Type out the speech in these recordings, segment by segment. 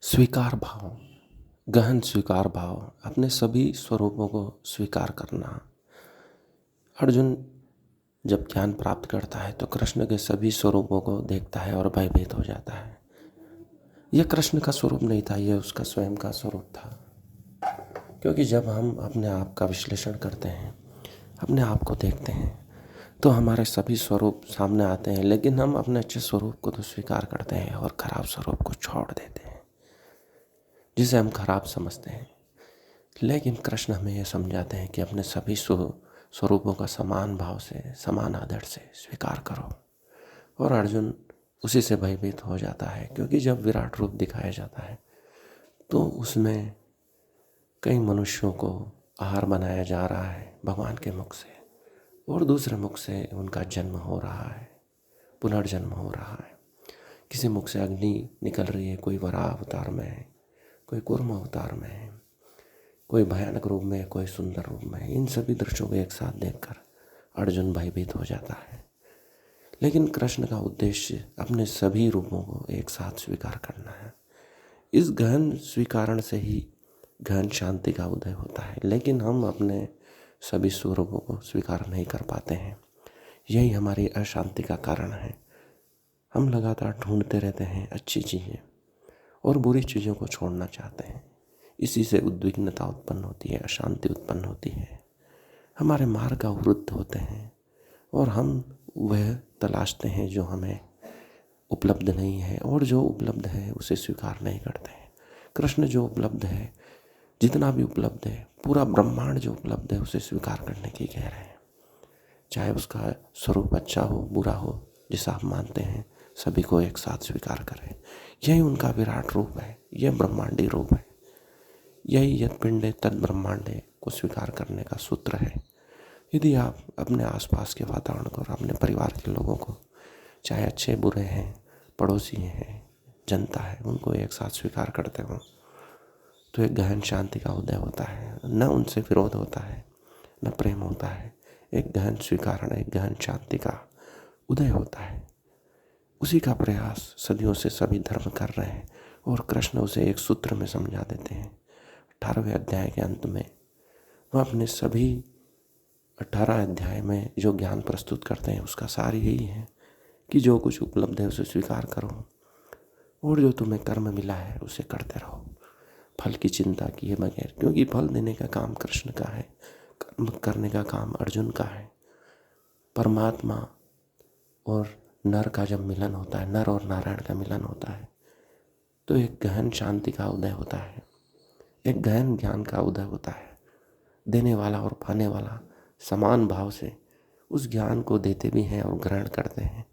स्वीकार भाव, गहन स्वीकार भाव, अपने सभी स्वरूपों को स्वीकार करना। अर्जुन जब ज्ञान प्राप्त करता है तो कृष्ण के सभी स्वरूपों को देखता है और भयभीत हो जाता है। यह कृष्ण का स्वरूप नहीं था, यह उसका स्वयं का स्वरूप था। क्योंकि जब हम अपने आप का विश्लेषण करते हैं, अपने आप को देखते हैं, तो हमारे सभी स्वरूप सामने आते हैं, लेकिन हम अपने अच्छे स्वरूप को तो स्वीकार करते हैं और खराब स्वरूप को छोड़ देते हैं, जिसे हम खराब समझते हैं। लेकिन कृष्ण हमें यह समझाते हैं कि अपने सभी स्वरूपों का समान भाव से, समान आदर से स्वीकार करो। और अर्जुन उसी से भयभीत हो जाता है, क्योंकि जब विराट रूप दिखाया जाता है तो उसमें कई मनुष्यों को आहार बनाया जा रहा है भगवान के मुख से, और दूसरे मुख से उनका जन्म हो रहा है, पुनर्जन्म हो रहा है। किसी मुख से अग्नि निकल रही है, कोई वराह अवतार में है, कोई कूर्म अवतार में है, कोई भयानक रूप में, कोई सुंदर रूप में। इन सभी दृश्यों को एक साथ देखकर अर्जुन भयभीत हो जाता है। लेकिन कृष्ण का उद्देश्य अपने सभी रूपों को एक साथ स्वीकार करना है। इस गहन स्वीकारण से ही गहन शांति का उदय होता है। लेकिन हम अपने सभी स्वरूपों को स्वीकार नहीं कर पाते हैं, यही हमारी अशांति का कारण है। हम लगातार ढूंढते रहते हैं अच्छी चीज़ें और बुरी चीज़ों को छोड़ना चाहते हैं। इसी से उद्विग्नता उत्पन्न होती है, अशांति उत्पन्न होती है, हमारे मार्ग अवरुद्ध होते हैं और हम वह तलाशते हैं जो हमें उपलब्ध नहीं है, और जो उपलब्ध है उसे स्वीकार नहीं करते हैं। कृष्ण जो उपलब्ध है, जितना भी उपलब्ध है, पूरा ब्रह्मांड जो उपलब्ध है, उसे स्वीकार करने की कह रहे हैं। चाहे उसका स्वरूप अच्छा हो, बुरा हो, जिसे आप मानते हैं, सभी को एक साथ स्वीकार करें। यही उनका विराट रूप है, यह ब्रह्मांडी रूप है। यही यत् पिंडे तद ब्रह्मांडे को स्वीकार करने का सूत्र है। यदि आप अपने आसपास के वातावरण को और अपने परिवार के लोगों को, चाहे अच्छे बुरे हैं, पड़ोसी हैं, जनता है, उनको एक साथ स्वीकार करते हो तो एक गहन शांति का उदय होता है। न उनसे विरोध होता है, न प्रेम होता है। एक गहन स्वीकारण, एक गहन शांति का उदय होता है। उसी का प्रयास सदियों से सभी धर्म कर रहे हैं, और कृष्ण उसे एक सूत्र में समझा देते हैं। 18वें अध्याय के अंत में वह अपने सभी 18 अध्याय में जो ज्ञान प्रस्तुत करते हैं, उसका सार यही है कि जो कुछ उपलब्ध है उसे स्वीकार करो, और जो तुम्हें कर्म मिला है उसे करते रहो, फल की चिंता किए बगैर। क्योंकि फल देने का काम कृष्ण का है, कर्म करने का काम अर्जुन का है। परमात्मा और नर का जब मिलन होता है, नर और नारायण का मिलन होता है, तो एक गहन शांति का उदय होता है, एक गहन ज्ञान का उदय होता है। देने वाला और पाने वाला समान भाव से उस ज्ञान को देते भी हैं और ग्रहण करते हैं,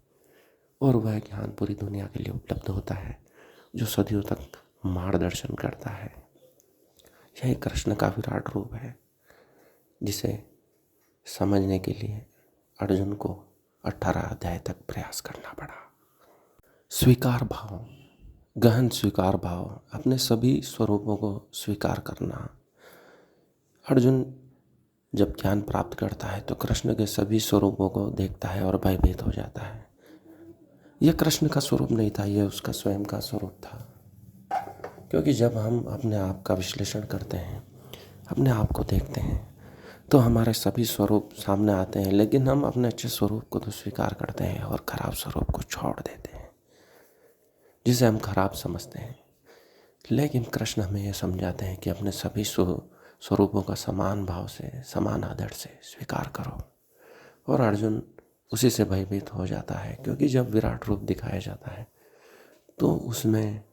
और वह ज्ञान पूरी दुनिया के लिए उपलब्ध होता है, जो सदियों तक मार्गदर्शन करता है। यही कृष्ण का विराट रूप है, जिसे समझने के लिए अर्जुन को 18 अध्याय तक प्रयास करना पड़ा। स्वीकार भाव, गहन स्वीकार भाव, अपने सभी स्वरूपों को स्वीकार करना। अर्जुन जब ज्ञान प्राप्त करता है तो कृष्ण के सभी स्वरूपों को देखता है और भयभीत हो जाता है। यह कृष्ण का स्वरूप नहीं था, यह उसका स्वयं का स्वरूप था। क्योंकि जब हम अपने आप का विश्लेषण करते हैं, अपने आप को देखते हैं, तो हमारे सभी स्वरूप सामने आते हैं, लेकिन हम अपने अच्छे स्वरूप को तो स्वीकार करते हैं और खराब स्वरूप को छोड़ देते हैं, जिसे हम खराब समझते हैं। लेकिन कृष्ण हमें यह समझाते हैं कि अपने सभी स्वरूपों का समान भाव से, समान आदर से स्वीकार करो। और अर्जुन उसी से भयभीत हो जाता है, क्योंकि जब विराट रूप दिखाया जाता है तो उसमें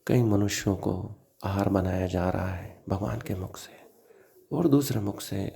कई मनुष्यों को आहार बनाया जा रहा है भगवान के मुख से, और दूसरे मुख से